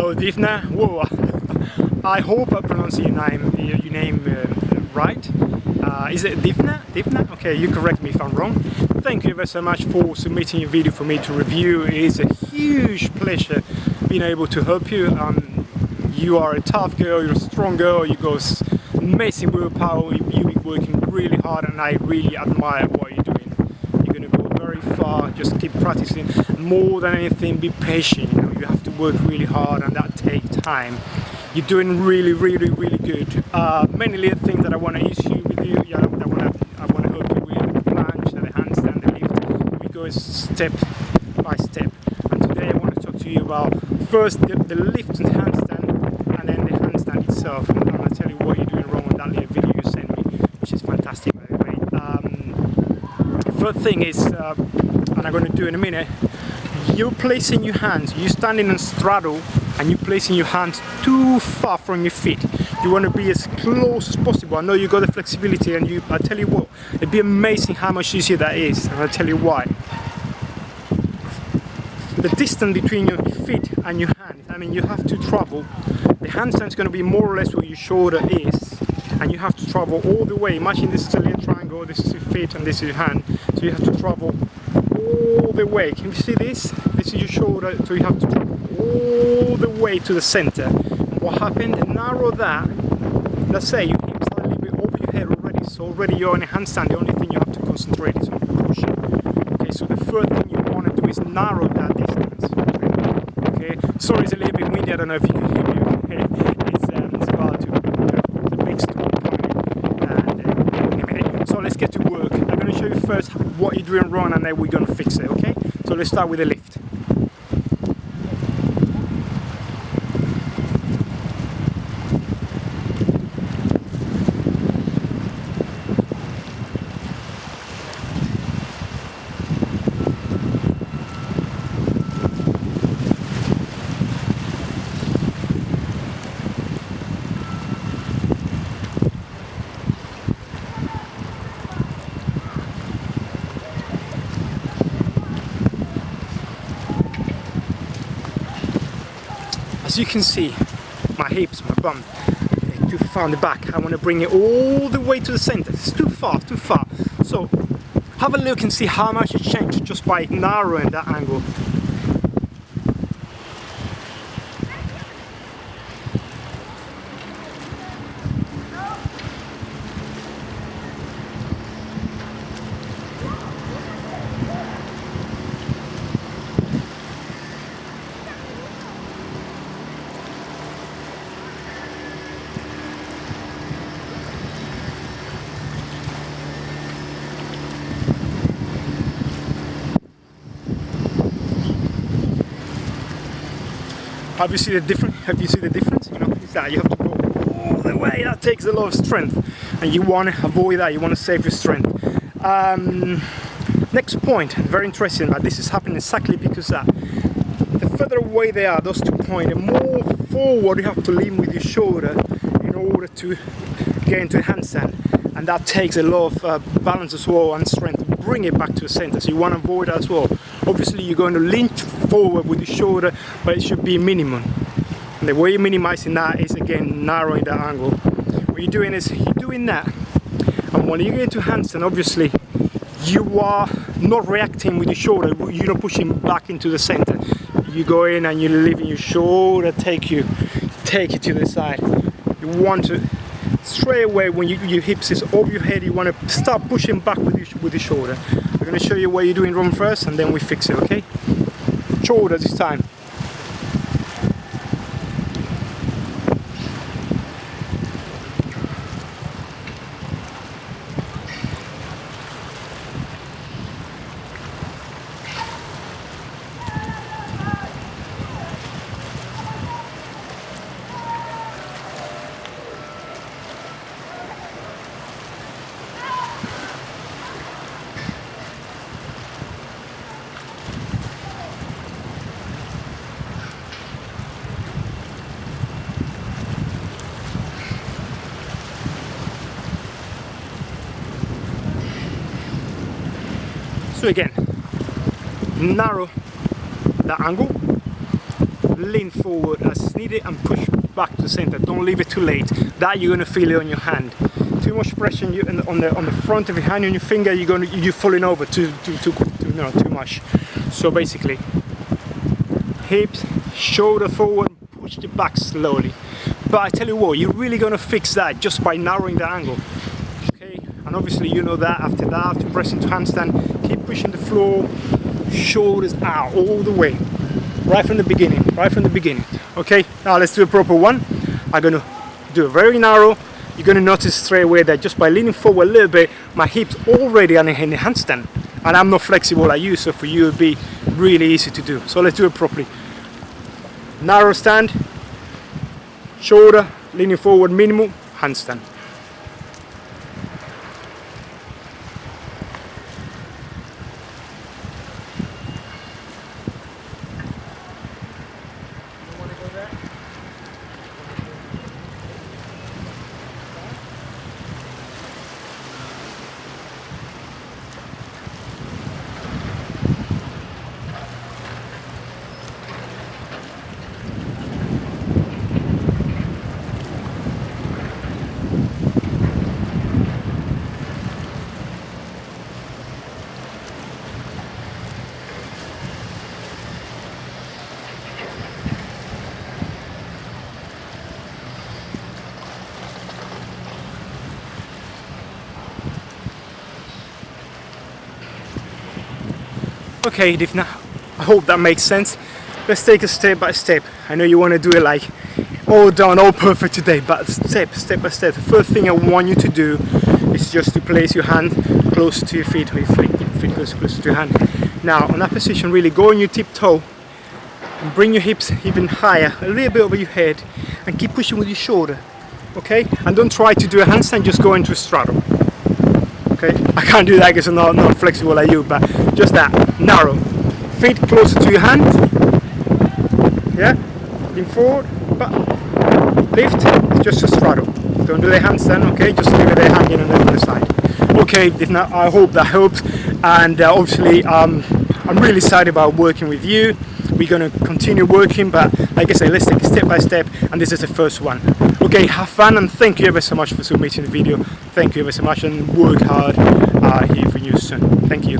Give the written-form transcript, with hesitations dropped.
Hello, Divna. Whoa, I hope I pronounce your name right. Is it Divna? Divna? Okay, you correct me if I'm wrong. Thank you ever so much for submitting your video for me to review. It is a huge pleasure being able to help you. You are a tough girl, you're a strong girl, you got amazing willpower, you've been working really hard, and I really admire what you're doing. You're going to go very far, just keep practicing. More than anything, be patient. You have to work really hard, and that takes time. You're doing really good. Many little things that I want to issue with you. I want to help you with the planche, the handstand, the lift. We go step by step. And today I want to talk to you about first the lift and handstand, and then the handstand itself. And I'm going to tell you what you're doing wrong on that little video you sent me, which is fantastic, by the way. First thing is, and I'm going to do in a minute. You're placing your hands, you're standing on straddle, and you're placing your hands too far from your feet. You want to be as close as possible. I know you got the flexibility, and I tell you what, it'd be amazing how much easier that is, and I'll tell you why. The distance between your feet and your hand, I mean, you have to travel. The handstand is going to be more or less where your shoulder is, and you have to travel all the way. Imagine this is a little triangle, this is your feet, and this is your hand. So you have to travel all the way. Can you see this? This is your shoulder, so you have to travel all the way to the center. And what happened? Narrow that. Let's say your hips are a little bit over your head already, so already you're in a handstand. The only thing you have to concentrate is on pushing. Okay, so the first thing you want to do is narrow that distance. Okay, sorry, it's a little bit windy. I don't know if you can hear me. Okay, it's about to the big storm coming, and in a minute. So let's get to work. I'm going to show you first what you're doing wrong, and then we're going to fix it. Okay, so let's start with the lift. As you can see, my hips, my bum, they're too far in the back. I want to bring it all the way to the center. It's too far, too far. So have a look and see how much it changed just by narrowing that angle. Have you seen the difference? You know, is that you have to go all the way. That takes a lot of strength, and you want to avoid that. You want to save your strength. Next point, very interesting. But this is happening exactly because the further away they are, those 2 points, the more forward you have to lean with your shoulder in order to get into a handstand, and that takes a lot of balance as well and strength to bring it back to the center. So you want to avoid that as well. Obviously, you're going to lean forward with your shoulder, but it should be minimum. And the way you're minimizing that is, again, narrowing that angle. What you're doing is you're doing that, and when you get into handstand, obviously, you are not reacting with your shoulder. You're not pushing back into the center. You go in and you're leaving your shoulder take you to the side. You want to straight away when your hips is over your head. You want to start pushing back with your shoulder. We're going to show you what you're doing wrong first, and then we fix it. Okay? Shoulder this time. So again, narrow the angle, lean forward as needed and push back to the center. Don't leave it too late. That you're gonna feel it on your hand. Too much pressure on the front of your hand and your finger, you're falling over too much. So basically, hips, shoulder forward, push it back slowly. But I tell you what, you're really gonna fix that just by narrowing the angle. Okay, and obviously you know that after pressing to handstand, keep pushing the floor, shoulders out all the way, right from the beginning. Okay, now let's do a proper one. I'm gonna do a very narrow. You're gonna notice straight away that just by leaning forward a little bit, my hips already are in the handstand, and I'm not flexible like you, so for you it'll be really easy to do. So let's do it properly. Narrow stand, shoulder, leaning forward minimum, handstand. Okay, Divna, I hope that makes sense. Let's take it step by step. I know you want to do it like all done, all perfect today, but step by step. The first thing I want you to do is just to place your hand close to your feet, or your feet goes close to your hand. Now, on that position, really go on your tiptoe and bring your hips even higher, a little bit over your head, and keep pushing with your shoulder. Okay? And don't try to do a handstand, just go into a straddle. Okay? I can't do that because I'm not flexible like you, but just that, narrow. Feet closer to your hand. Yeah? Lean forward, but lift, just a straddle. Don't do the handstand, okay? Just leave it there hanging on the other side. Okay, Divna, I hope that helps. And obviously, I'm really excited about working with you. We're going to continue working, but like I said, let's take it step by step, and this is the first one. Okay, have fun, and thank you ever so much for submitting the video. Thank you ever so much, and work hard. Here for you soon. Thank you.